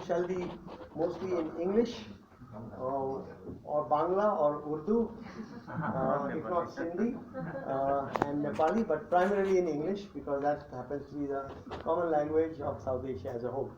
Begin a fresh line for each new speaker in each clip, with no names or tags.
shall be mostly in English or Bangla or Urdu, if not Sindhi and Nepali, but primarily in English because that happens to be the common language of South Asia as a whole.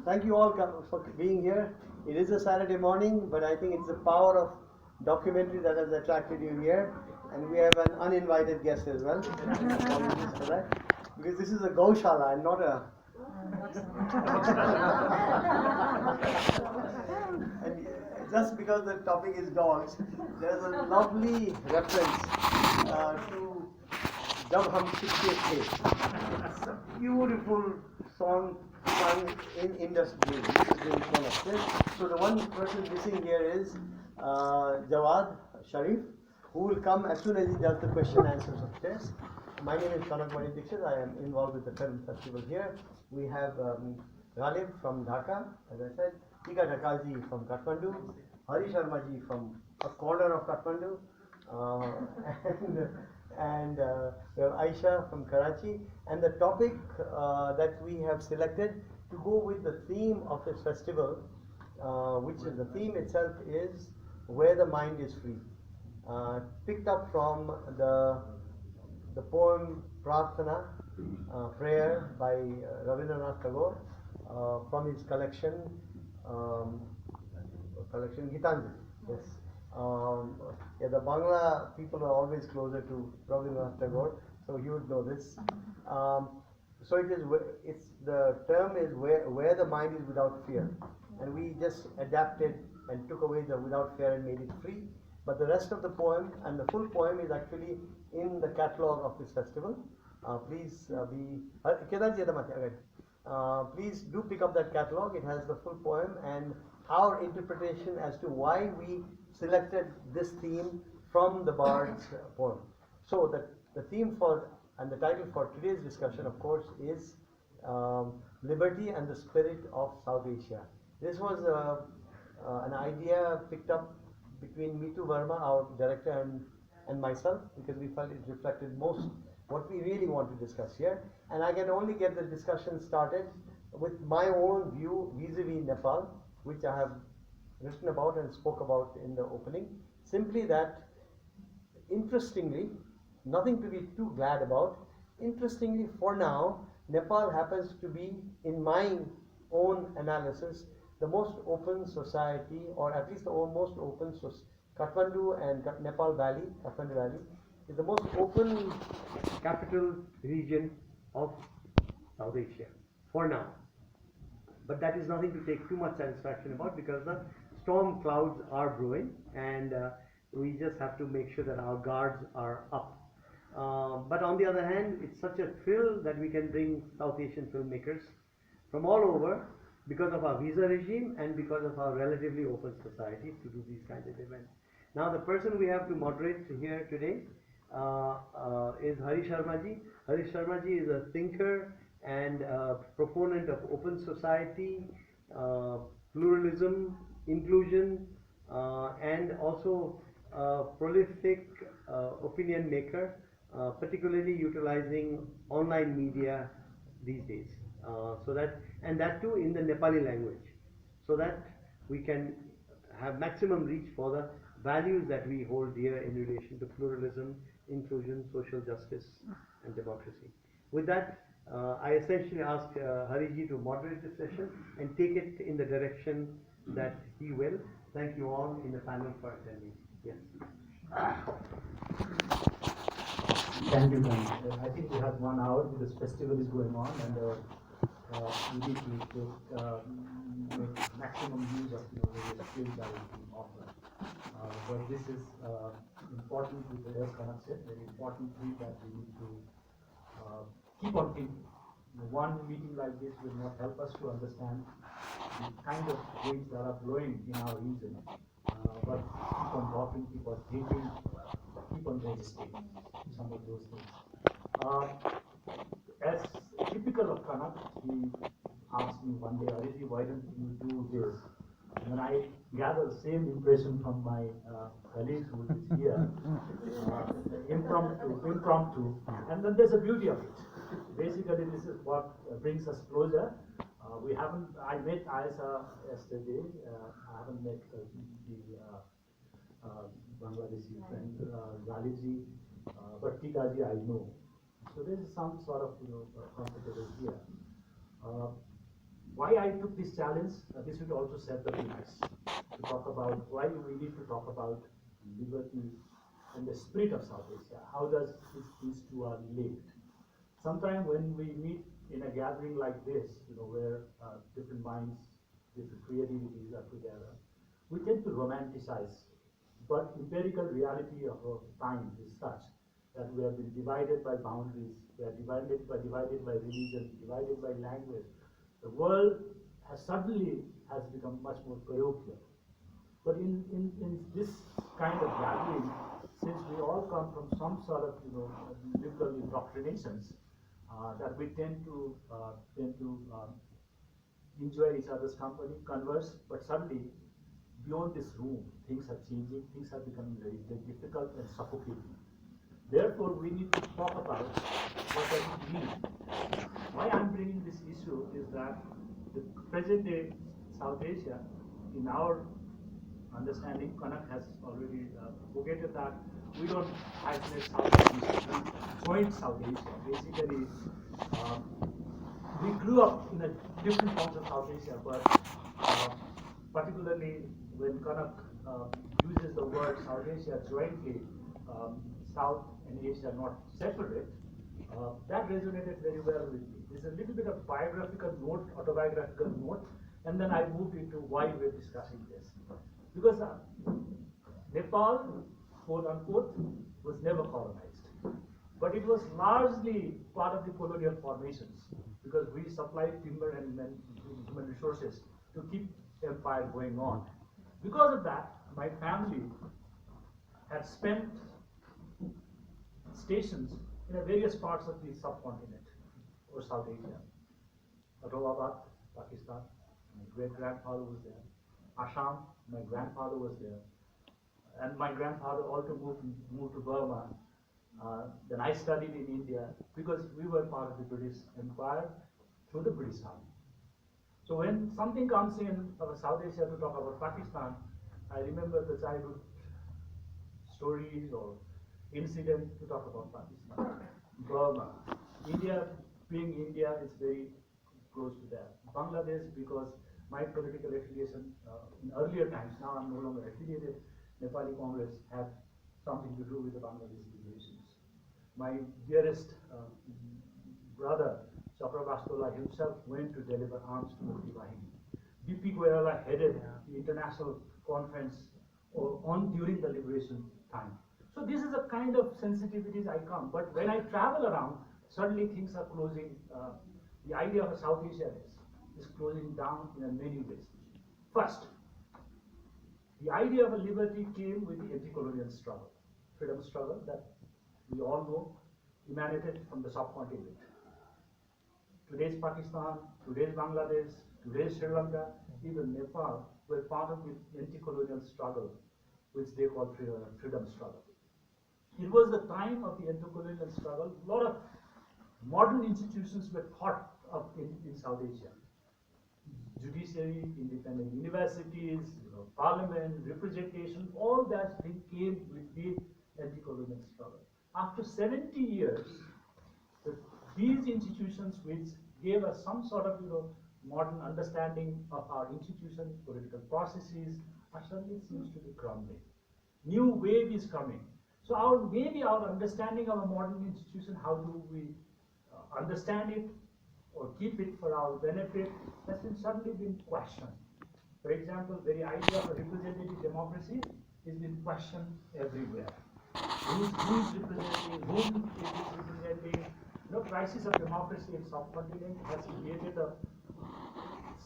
Thank you all for being here. It is a Saturday morning, but I think it's the power of documentary that has attracted you here, and we have an uninvited guest as well. Apologies for that, because this is a Gaushala and not a. And just because the topic is dogs, there's a lovely reference to Jab Hum Sikhe The. It's a beautiful song sung in industry. So the one person missing here is Jawad Sharif, who will come as soon as he does the question and answers upstairs. My name is Shanak Mani Dixit. I am involved with the film festival here. We have Ghalib from Dhaka, as I said, Tika Dhakalji from Kathmandu, Hari Sharmaji from a corner of Kathmandu, and we have Aisha from Karachi. And the topic that we have selected to go with the theme of this festival, which is the theme itself is Where the Mind is Free, picked up from the poem Prarthana, prayer by Rabindranath Tagore from his collection Gitanjali. Yes. The Bangla people are always closer to Rabindranath Tagore, so you would know this. So the term is where the mind is without fear, and we just adapted and took away the without fear and made it free. But the rest of the poem and the full poem is actually in the catalogue of this festival. Please please do pick up that catalogue. It has the full poem and our interpretation as to why we selected this theme from the Bard's poem. So the theme and the title for today's discussion, of course, is Liberty and the Spirit of South Asia. This was an idea picked up between Meetu Verma, our director, and myself, because we felt it reflected most what we really want to discuss here. And I can only get the discussion started with my own view vis-a-vis Nepal, which I have written about and spoke about in the opening. Simply that, interestingly, nothing to be too glad about, interestingly for now, Nepal happens to be, in my own analysis, the most open society, or at least the most open Kathmandu and Kathmandu Valley is the most open capital region of South Asia for now. But that is nothing to take too much satisfaction about, because the storm clouds are brewing, and we just have to make sure that our guards are up. But on the other hand, it's such a thrill that we can bring South Asian filmmakers from all over, because of our visa regime and because of our relatively open society, to do these kinds of events. Now, the person we have to moderate here today is Hari Sharmaji. Hari Sharmaji is a thinker and proponent of open society, pluralism, inclusion, and also a prolific opinion maker, particularly utilizing online media these days. That too in the Nepali language, so that we can have maximum reach for the values that we hold dear in relation to pluralism, inclusion, social justice, and democracy. With that, I essentially ask Hariji to moderate the session and take it in the direction that he will. Thank you all in the panel for attending. Yes.
Thank you, Gandhi. I think we have 1 hour because festival is going on, and we need to make maximum use of the various skills that are being offered. But this is important, as Kanak said, very important thing that we need to keep on thinking. One meeting like this will not help us to understand the kind of winds that are blowing in our region, but keep on talking, keep on thinking, keep on registering some of those things. As typical of Kanak, he asked me one day, Ariji, why don't you do this? And I gather the same impression from my colleague who is here, impromptu, and then there's a beauty of it. Basically, this is what brings us closer. We met Aisa yesterday. I haven't met the Bangladeshi friend, Laliji, but Tikaji I know. So there is some sort of comfortable here. Why I took this challenge? This would also set the premise to talk about why we need to talk about liberty and the spirit of South Asia. How does these two are linked? Sometimes when we meet in a gathering like this, where different minds, different creativities are together, we tend to romanticize. But empirical reality of our time is such that we have been divided by boundaries, we are divided by religion, divided by language. The world has suddenly become much more parochial. But in this kind of gathering, since we all come from some sort of liberal indoctrinations, that we tend to enjoy each other's company, converse, but suddenly beyond this room, things are changing, things are becoming very, very difficult and suffocating. Therefore, we need to talk about what does it mean. Why I'm bringing this issue is that the present day South Asia, in our understanding, Kanak has already advocated that we don't isolate South Asia, we join South Asia. Basically, we grew up in a different parts of South Asia, but particularly when Kanak uses the word South Asia jointly, South and Asia not separate, that resonated very well with me. There's a little bit of biographical note, autobiographical note, and then I moved into why we're discussing this. Because Nepal, quote unquote, was never colonized. But it was largely part of the colonial formations because we supplied timber and human resources to keep empire going on. Because of that, my family had spent stations in various parts of the subcontinent or South Asia. Aurangabad, Pakistan, my great-grandfather was there. Assam, my grandfather was there. And my grandfather also moved to Burma. Then I studied in India because we were part of the British Empire through the British Army. So when something comes in South Asia to talk about Pakistan, I remember the childhood stories or incident to talk about Pakistan. Burma. India, being India, is very close to that. Bangladesh, because my political affiliation in earlier times, now I'm no longer affiliated, Nepali Congress had something to do with the Bangladeshi relations. My dearest brother, Chakrabastola himself, went to deliver arms to Mukti Bahini. B.P. Goyala headed the international conference during the liberation time. So this is a kind of sensitivities I come. But when I travel around, suddenly things are closing. The idea of a South Asia is closing down in many ways. First, the idea of a liberty came with the anti-colonial struggle, freedom struggle that we all know emanated from the subcontinent. Today's Pakistan, today's Bangladesh, today's Sri Lanka, even Nepal were part of the anti-colonial struggle, which they call freedom struggle. It was the time of the anti-colonial struggle. A lot of modern institutions were thought of in South Asia. Judiciary, independent universities, parliament, representation, all that thing came with the anti-colonial struggle. After 70 years, these institutions which gave us some sort of modern understanding of our institution, political processes, suddenly seems to be crumbling. New wave is coming. So maybe our understanding of a modern institution, how do we understand it or keep it for our benefit, has suddenly been questioned. For example, the very idea of a representative democracy is being questioned everywhere. Who is representing, whom it is representing. Crisis of democracy in subcontinent has created a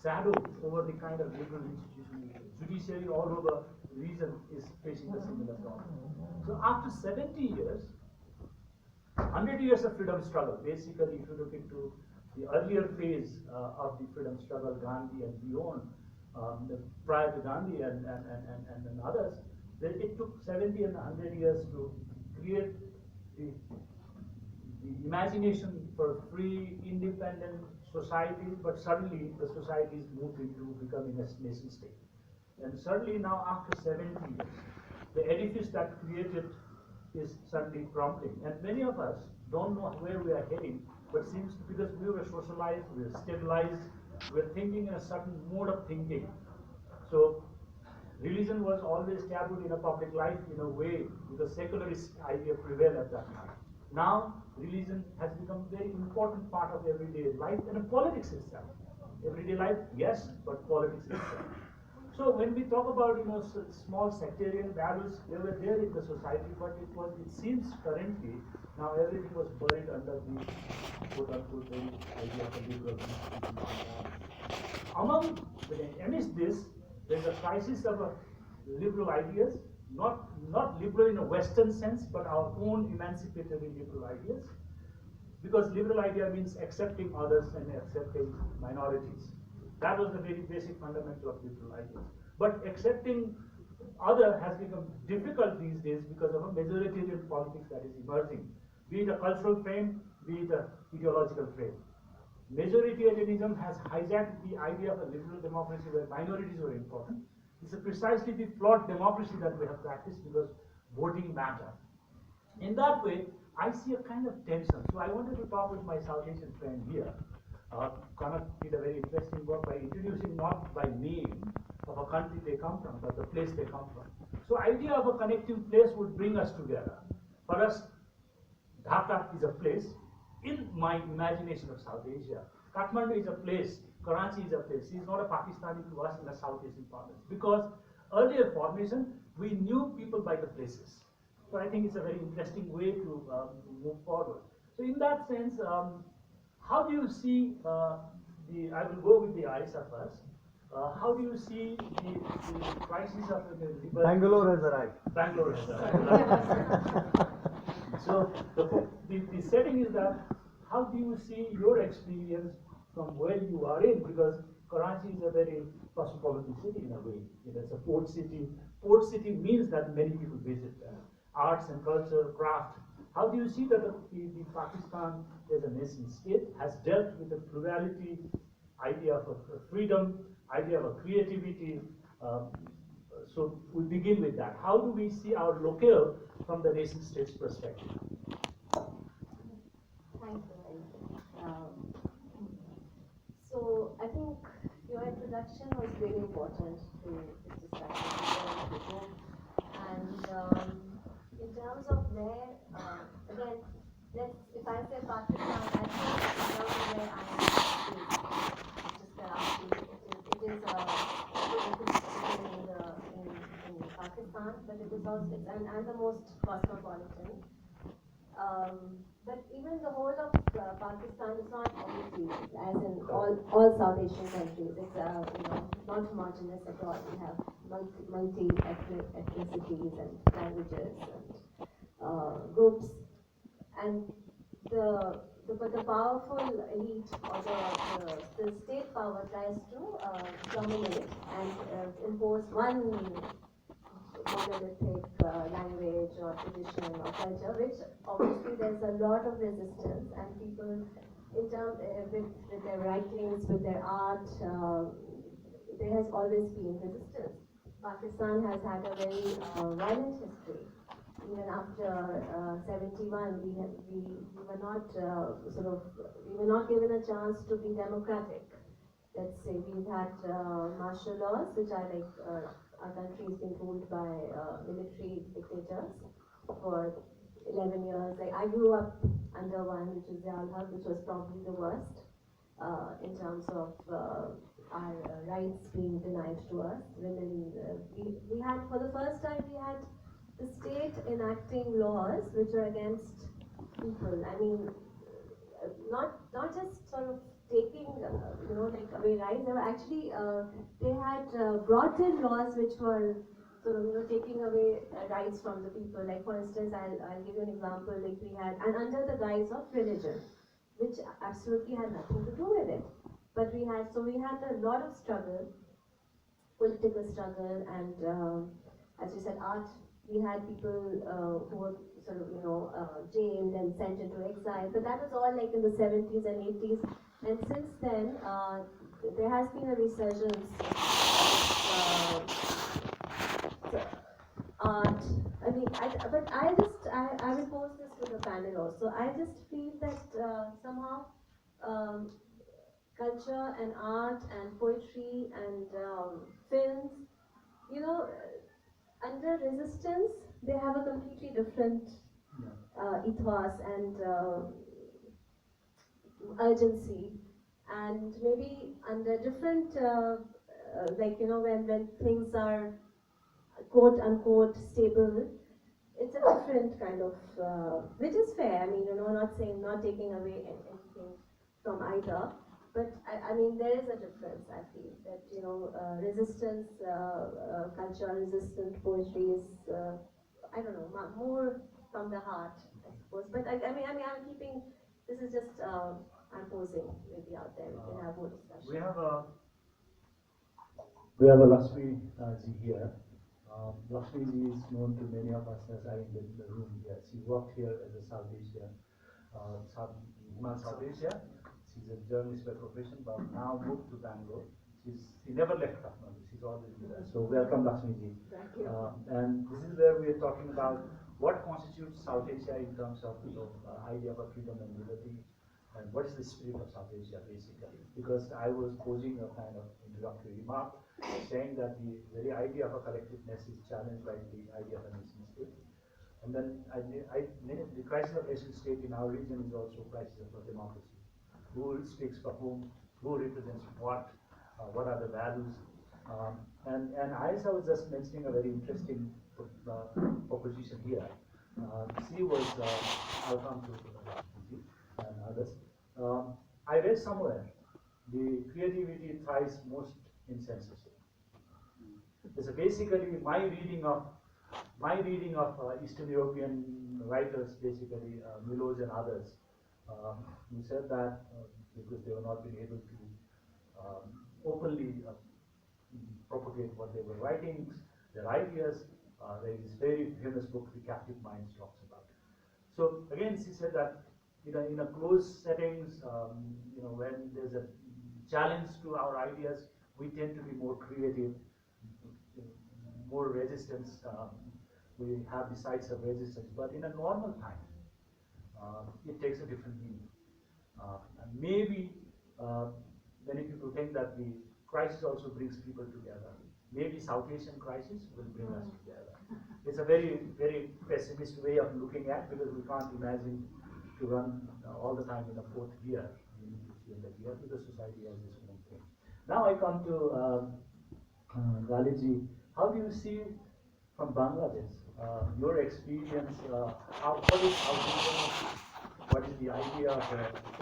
shadow over the kind of liberal institution. Judiciary all over the region is facing a similar problem. So after 70 years, 100 years of freedom struggle, basically if you look into the earlier phase of the freedom struggle, Gandhi and beyond, prior to Gandhi and others, it took 70 and 100 years to create the imagination for free, independent, societies, but suddenly the societies moved into becoming a nation state. And suddenly now after 70 years, the edifice that created is suddenly crumbling. And many of us don't know where we are heading, but seems to, because we were socialized, we were stabilized, we were thinking in a certain mode of thinking. So religion was always tabooed in a public life in a way because secularist idea prevailed at that time. Now religion has become a very important part of everyday life and politics itself. Everyday life, yes, but politics itself. So when we talk about small sectarian battles, they were there in the society, but it seems currently now everything was buried under the quote unquote idea of a liberal amidst this, there is a crisis of liberal ideas, not liberal in a Western sense, but our own emancipatory liberal ideas. Because liberal idea means accepting others and accepting minorities. That was the very basic fundamental of liberal ideas. But accepting other has become difficult these days because of a majoritarian politics that is emerging, be it a cultural frame, be it an ideological frame. Majoritarianism has hijacked the idea of a liberal democracy where minorities were important. It's precisely the flawed democracy that we have practiced because voting matters. In that way, I see a kind of tension. So I wanted to talk with my South Asian friend here. Kanak did a very interesting work by introducing not by name of a country they come from, but the place they come from. So idea of a connecting place would bring us together. For us, Dhaka is a place in my imagination of South Asia. Kathmandu is a place, Karachi is a place. He is not a Pakistani to us in the South Asian province. Because earlier formation, we knew people by the places. So I think it's a very interesting way to move forward. So in that sense, how do you see I will go with the ISA first. How do you see the crisis of the liberty?
Bangalore has arrived.
Bangalore has arrived. So the setting is that how do you see your experience from where you are in? Because Karachi is a very cosmopolitan city in a way. It's a port city. Port city means that many people visit there. Arts and culture, craft. How do you see that the Pakistan as a nation state has dealt with the plurality, idea of freedom, idea of creativity? So we begin with that. How do we see our locale from the nation state's perspective?
Thank you. So I think your introduction was really important to this discussion. And in terms of where, again, if I say Pakistan, I think in terms of where I am just Karachi, it is in Pakistan, but it is also, and the most cosmopolitan. But even the whole of Pakistan is not homogeneous, as in all South Asian countries. It's not homogeneous at all. We have multi-ethnicities and languages and groups, and but the powerful elite or the state power tries to dominate and impose one monolithic language or tradition or culture, which obviously there's a lot of resistance, and people in terms with their writings, with their art, there has always been resistance. Pakistan has had a very violent history. Even after 71, we were not we were not given a chance to be democratic. Let's say we've had martial laws, which are like our country has been ruled by military dictators for 11 years. Like I grew up under one, which is the Al-Haq, which was probably the worst in terms of our rights being denied to us. Women, we had, for the first time, we had the state enacting laws which are against people. I mean, not just sort of taking, like away rights. They were actually, they had brought in laws which were sort of, taking away rights from the people. Like for instance, I'll give you an example. Like we had, and under the guise of religion, which absolutely had nothing to do with it. But we had a lot of struggle, political struggle, and as you said, art. We had people who were sort of, jailed and sent into exile. But that was all like in the 70s and 80s. And since then, there has been a resurgence of art. I mean, I will pose this to the panel also. I just feel that somehow um, culture and art and poetry and films, you know, under resistance, they have a completely different ethos and urgency. And maybe under different, like, you know, when things are quote unquote stable, it's a different kind of, which is fair. I mean, you know, not saying, not taking away anything from either. But I mean, there is a difference. I feel that, you know, resistance culture, resistant poetry is, I don't know, more from the heart, I suppose. But I'm keeping. This is just I'm posing maybe out there. We can have more discussion.
We have a Lakshmi ji here. Lakshmi ji is known to many of us as having been in the room here. She worked here as a South Asia, South Asia. She's a journalist by profession, but now moved to Bangalore. She never left Kathmandu. She's always with us. So welcome, Lakshmi ji.
Thank you.
And this is where we are talking about what constitutes South Asia in terms of idea of freedom and liberty, and what is the spirit of South Asia basically. Because I was posing a kind of introductory remark saying that the very idea of a collectiveness is challenged by the idea of a nation state. And then the crisis of nation state in our region is also a crisis of democracy. Who speaks for whom, who represents what are the values. And as I was just mentioning a very interesting proposition here, she was, I'll come to Gigi and others. I read somewhere the creativity thrives most in censorship. It's basically my reading of Eastern European writers, basically Milos and others, who said that because they were not being able to openly propagate what they were writing, their ideas. There is very famous book, The Captive Minds, talks about it. So again, she said that in a closed settings, when there's a challenge to our ideas, we tend to be more creative, more resistance. We have the sides of resistance, but in a normal time, it takes a different meaning. And maybe many people think that the crisis also brings people together. Maybe South Asian crisis will bring us together. It's a very, very pessimist way of looking at, because we can't imagine to run all the time in a fourth gear. We need to feel that because society has its own thing. Now I come to Galiji. How do you see from Bangladesh your experience? What is the idea of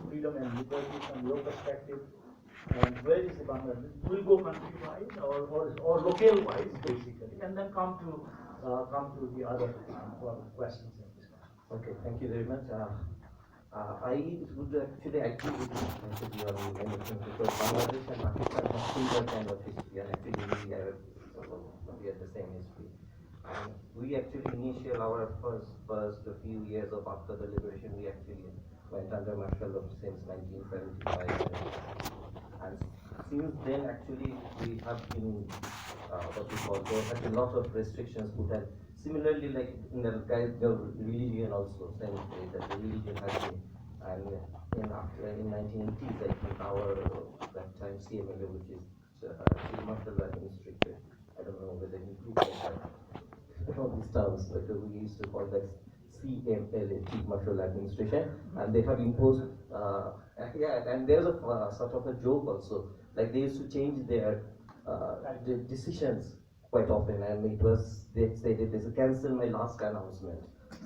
freedom and liberty from your perspective? And where is the Bangladesh? We'll go country-wise or local-wise, basically, and then come to the other questions and discussions.
Okay, thank you very much. I would actually agree with you on anything, because Bangladesh and Pakistan have similar kind of history, and actually we have the same history. And we actually our first few years of after the liberation, we actually went under martial law since 1975. And since then, actually, we have been there have been lots of restrictions put, and similarly, like in the religion also, same way that the religion has been, and in 1980s, I think that time CMLA, which is Chief Martial Law Administrator, I don't know whether you include all these terms, but we used to call that CMLA, Chief Martial Administration, and they have imposed, and there's a sort of a joke also, like they used to change their decisions quite often, and they stated this, cancel my last announcement,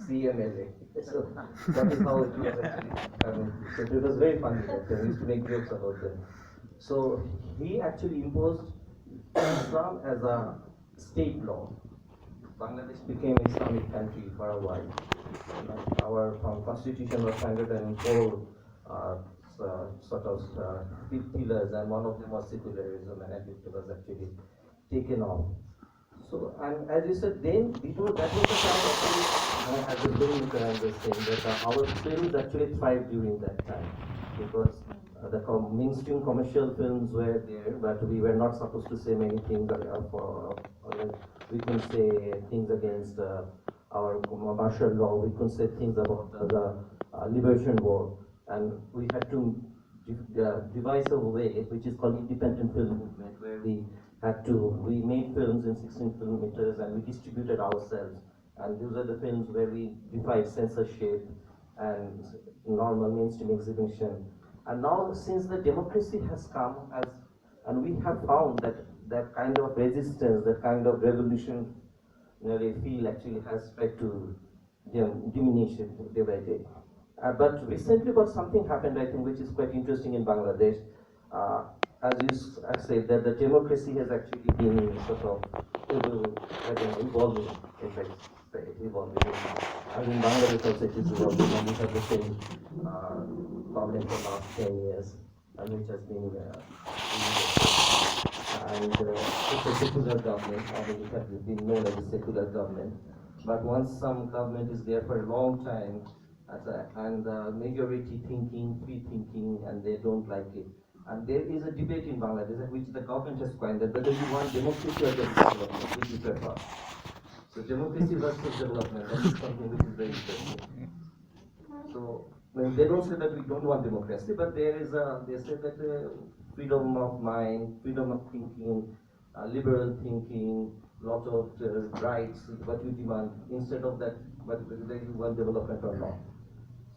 CMLA. So that is how it was actually. So it was very funny that they used to make jokes about them. So he actually imposed Islam as a state law. Bangladesh became an Islamic country for a while. Our constitution was founded on four sort of pillars, and one of them was secularism, and it was actually taken on. So, and as you said, then before that was the time actually, as a filmmaker, I was saying that our films actually thrived during that time, because mainstream commercial films were there, but we were not supposed to say many things we can say things against our martial law, we can say things about the liberation war, and we had to devise a way which is called independent film movement, where we made films in 16 millimeters and we distributed ourselves, and those are the films where we defied censorship and normal mainstream exhibition. And now, since the democracy has come, and we have found that that kind of resistance, that kind of revolutionary feel actually has tried to diminish it day by day. But recently, something happened, I think, which is quite interesting in Bangladesh. As you said, that the democracy has actually been sort of evolving, in fact, evolving. And in Bangladesh also it is evolving, and we have the same problem for the last 10 years, and which has been and it's a secular government, I mean, it has been known as a secular government. But once some government is there for a long time, and majority thinking, free thinking, and they don't like it. And there is a debate in Bangladesh which the government has coined that whether you want democracy or development, which you prefer. So democracy versus development, that is something which is very interesting. So they don't say that we don't want democracy, but they say that freedom of mind, freedom of thinking, liberal thinking, lot of rights, what we demand, instead of that, whether you want development or not.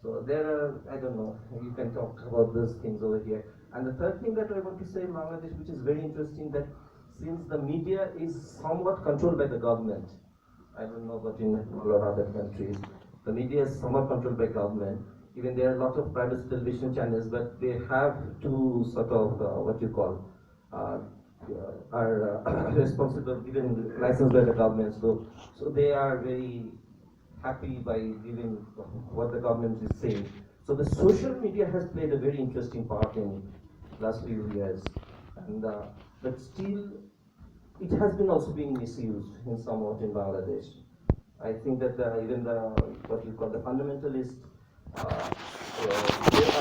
So there are, I don't know, you can talk about those things over here. And the third thing that I want to say in Bangladesh, which is very interesting, that since the media is somewhat controlled by the government, I don't know about in a lot of other countries, the media is somewhat controlled by government. Even there are a lot of private television channels, but they have to sort of, are responsible, given license by the government. So they are very happy by giving what the government is saying. So the social media has played a very interesting part in last few years, and but still it has been also being misused in somewhat in Bangladesh. I think that even what you call the fundamentalist, they